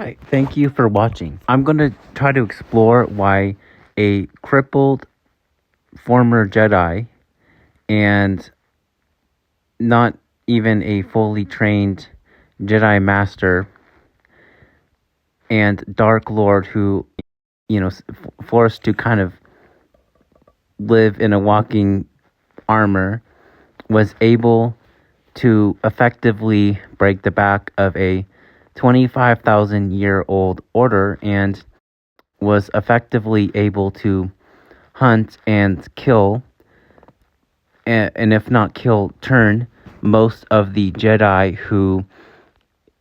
Hi, thank you for watching. I'm going to try to explore why a crippled former Jedi and not even a fully trained Jedi Master and Dark Lord who, forced to kind of live in a walking armor was able to effectively break the back of a 25,000-year-old order and was effectively able to hunt and kill, and if not kill, turn most of the Jedi who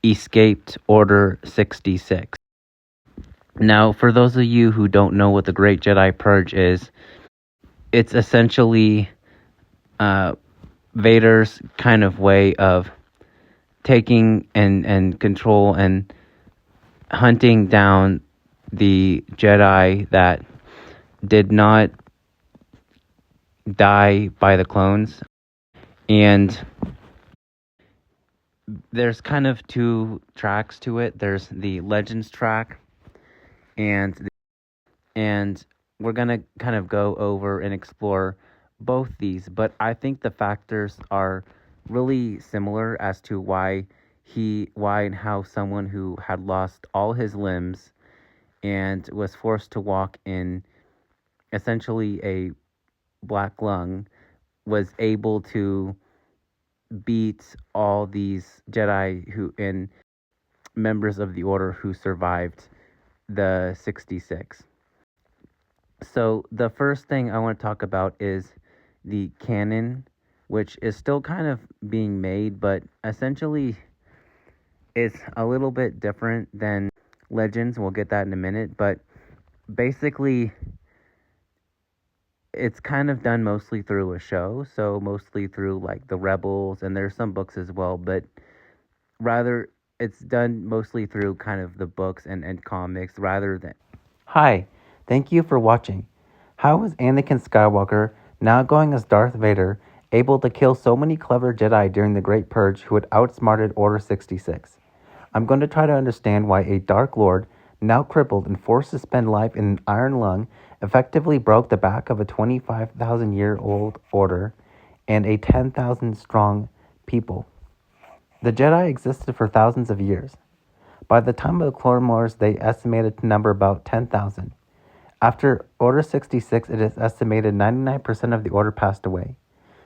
escaped Order 66. Now, for those of you who don't know what the Great Jedi Purge is, it's essentially Vader's kind of way of taking and control and hunting down the Jedi that did not die by the clones. And there's kind of two tracks to it. There's the Legends track, and we're gonna kind of go over and explore both these, but I think the factors are really similar as to why and how someone who had lost all his limbs and was forced to walk in essentially a black lung was able to beat all these Jedi who and members of the Order who survived the 66. So the first thing I want to talk about is the canon, which is still kind of being made, but essentially it's a little bit different than Legends. We'll get that in a minute, but basically it's kind of done mostly through a show, so mostly through like the Rebels, and there's some books as well, but rather it's done mostly through kind of the books and comics rather than... Hi, thank you for watching. How was Anakin Skywalker, now going as Darth Vader, able to kill so many clever Jedi during the Great Purge who had outsmarted Order 66? I'm going to try to understand why a Dark Lord, now crippled and forced to spend life in an iron lung, effectively broke the back of a 25,000-year-old order and a 10,000-strong people. The Jedi existed for thousands of years. By the time of the Clone Wars, they estimated to number about 10,000. After Order 66, it is estimated 99% of the Order passed away.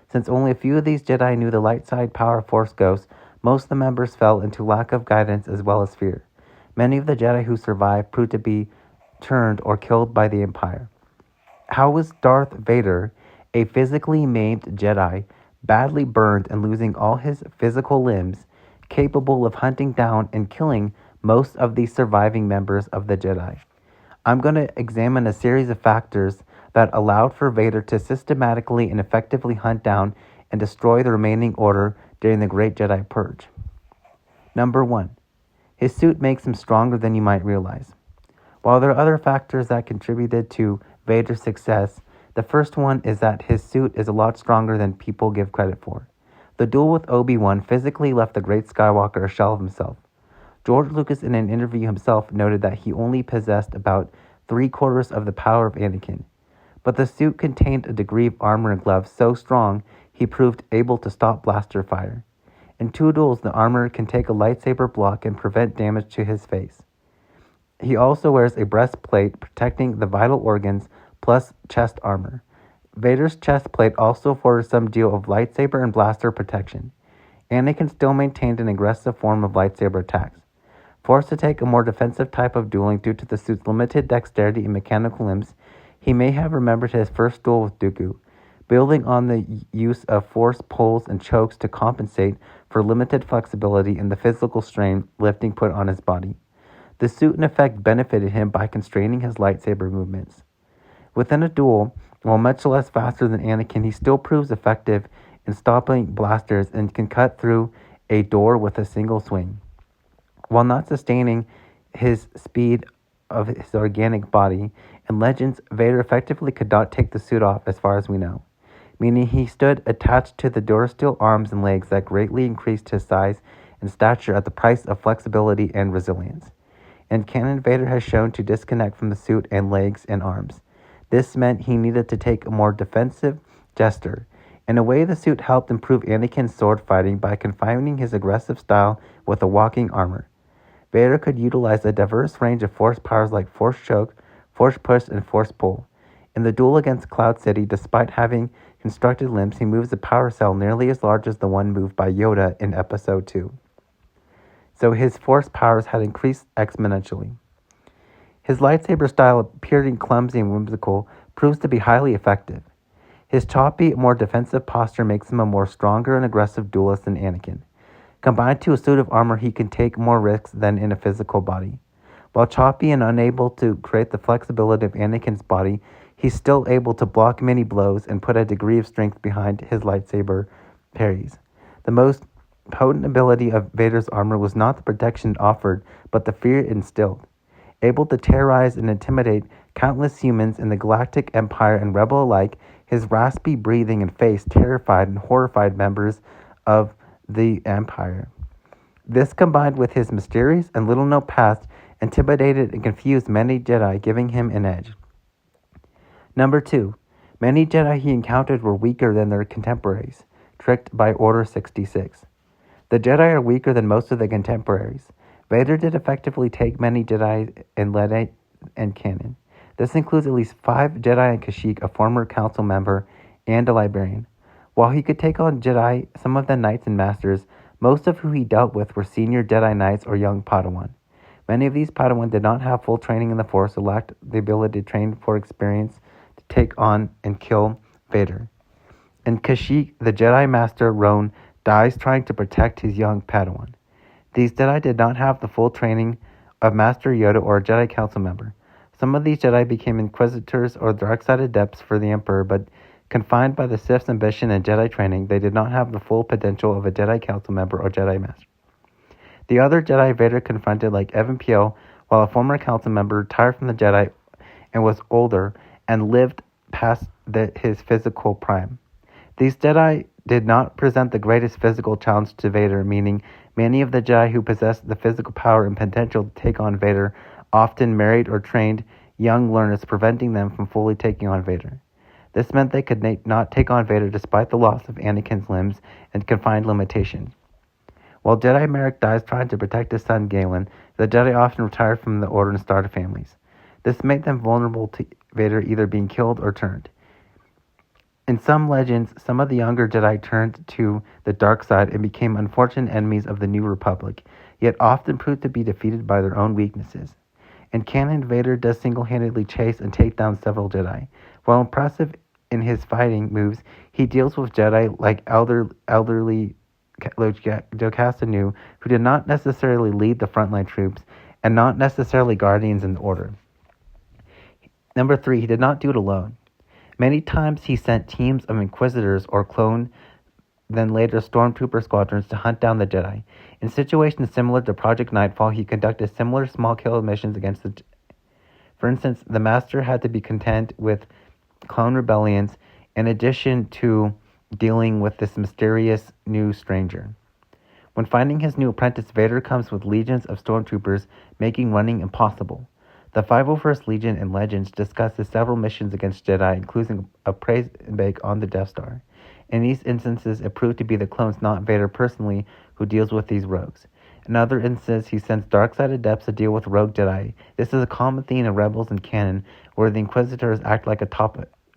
Since only a few of these Jedi knew the light side power of Force Ghosts, most of the members fell into lack of guidance as well as fear. Many of the Jedi who survived proved to be turned or killed by the Empire. How was Darth Vader, a physically maimed Jedi, badly burned and losing all his physical limbs, capable of hunting down and killing most of the surviving members of the Jedi? I'm going to examine a series of factors that allowed for Vader to systematically and effectively hunt down and destroy the remaining Order during the Great Jedi Purge. Number 1. His suit makes him stronger than you might realize. While there are other factors that contributed to Vader's success, the first one is that his suit is a lot stronger than people give credit for. The duel with Obi-Wan physically left the great Skywalker a shell of himself. George Lucas, in an interview himself, noted that he only possessed about 3/4 of the power of Anakin. But the suit contained a degree of armor and gloves so strong he proved able to stop blaster fire. In 2 duels, the armor can take a lightsaber block and prevent damage to his face. He also wears a breastplate protecting the vital organs plus chest armor. Vader's chest plate also afforded some deal of lightsaber and blaster protection. Anakin still maintained an aggressive form of lightsaber attacks. Forced to take a more defensive type of dueling due to the suit's limited dexterity and mechanical limbs, he may have remembered his first duel with Dooku, building on the use of force pulls and chokes to compensate for limited flexibility and the physical strain lifting put on his body. The suit in effect benefited him by constraining his lightsaber movements. Within a duel, while much less faster than Anakin, he still proves effective in stopping blasters and can cut through a door with a single swing. While not sustaining his speed of his organic body, in Legends, Vader effectively could not take the suit off as far as we know, meaning he stood attached to the durasteel arms and legs that greatly increased his size and stature at the price of flexibility and resilience. and canon Vader has shown to disconnect from the suit and legs and arms. This meant he needed to take a more defensive gesture. In a way, the suit helped improve Anakin's sword fighting by confining his aggressive style with a walking armor. Vader could utilize a diverse range of force powers like Force Choke, Force Push, and Force Pull. In the duel against Cloud City, despite having constructed limbs, he moves a power cell nearly as large as the one moved by Yoda in Episode 2. So his force powers had increased exponentially. His lightsaber style, appearing clumsy and whimsical, proves to be highly effective. His choppy, more defensive posture makes him a more stronger and aggressive duelist than Anakin. Combined to a suit of armor, he can take more risks than in a physical body. While choppy and unable to create the flexibility of Anakin's body, he's still able to block many blows and put a degree of strength behind his lightsaber parries. The most potent ability of Vader's armor was not the protection it offered, but the fear it instilled. Able to terrorize and intimidate countless humans in the Galactic Empire and Rebel alike, his raspy breathing and face terrified and horrified members of the Empire. This, combined with his mysterious and little-known past, intimidated and confused many Jedi, giving him an edge. Number 2. Many Jedi he encountered were weaker than their contemporaries, tricked by Order 66. The Jedi are weaker than most of their contemporaries. Vader did effectively take many Jedi in Jedi and canon. This includes at least 5 Jedi and Kashyyyk, a former council member and a librarian. While he could take on Jedi, some of the Knights and Masters, most of who he dealt with were senior Jedi Knights or young Padawan. Many of these Padawan did not have full training in the Force or lacked the ability to train for experience to take on and kill Vader. In Kashyyyk, the Jedi Master Roan dies trying to protect his young Padawan. These Jedi did not have the full training of Master Yoda or a Jedi Council member. Some of these Jedi became Inquisitors or dark-side adepts for the Emperor, but confined by the Sith's ambition and Jedi training, they did not have the full potential of a Jedi Council member or Jedi Master. The other Jedi Vader confronted, like Evan Piel, while a former Council member, retired from the Jedi and was older and lived past his physical prime. These Jedi did not present the greatest physical challenge to Vader, meaning many of the Jedi who possessed the physical power and potential to take on Vader often married or trained young learners, preventing them from fully taking on Vader. This meant they could not take on Vader despite the loss of Anakin's limbs and confined limitations. While Jedi Merrick dies trying to protect his son Galen, the Jedi often retired from the Order and started families. This made them vulnerable to Vader either being killed or turned. In some legends, some of the younger Jedi turned to the dark side and became unfortunate enemies of the New Republic, yet often proved to be defeated by their own weaknesses. In canon, Vader does single-handedly chase and take down several Jedi. While impressive in his fighting moves, he deals with Jedi like elderly Jocasta who did not necessarily lead the frontline troops and not necessarily guardians in the Order. Number 3, he did not do it alone. Many times he sent teams of Inquisitors or clone, then later Stormtrooper squadrons to hunt down the Jedi. In situations similar to Project Nightfall, he conducted similar small-scale missions against the Jedi. For instance, the Master had to be content with clone rebellions in addition to dealing with this mysterious new stranger. When finding his new apprentice, Vader comes with legions of stormtroopers, making running impossible. The 501st Legion in Legends discusses several missions against Jedi, including a praise break on the Death Star. In these instances, it proved to be the clones, not Vader personally, who deals with these rogues. In other instances, he sends dark-side adepts to deal with rogue Jedi. This is a common theme in Rebels and canon, where the Inquisitors act like a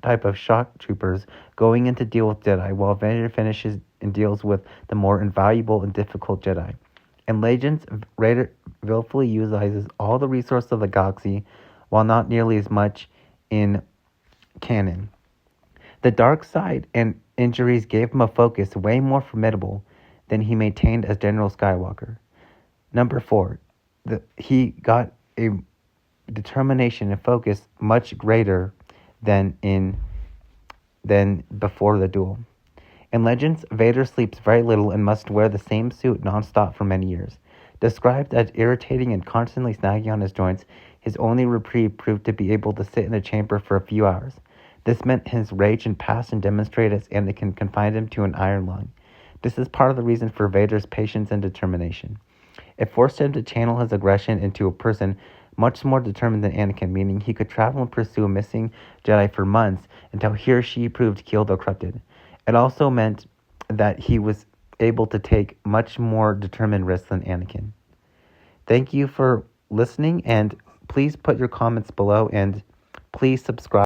type of shock troopers going in to deal with Jedi, while Vader finishes and deals with the more invaluable and difficult Jedi. In Legends, Vader willfully utilizes all the resources of the galaxy, while not nearly as much in canon. The dark side and injuries gave him a focus way more formidable than he maintained as General Skywalker. Number 4, he got a determination and focus much greater than before the duel. In Legends, Vader sleeps very little and must wear the same suit nonstop for many years. Described as irritating and constantly snagging on his joints, his only reprieve proved to be able to sit in the chamber for a few hours. This meant his rage and passion demonstrated as Anakin confined him to an iron lung. This is part of the reason for Vader's patience and determination. It forced him to channel his aggression into a person much more determined than Anakin, meaning he could travel and pursue a missing Jedi for months until he or she proved killed or corrupted. It also meant that he was able to take much more determined risks than Anakin. Thank you for listening, and please put your comments below, and please subscribe.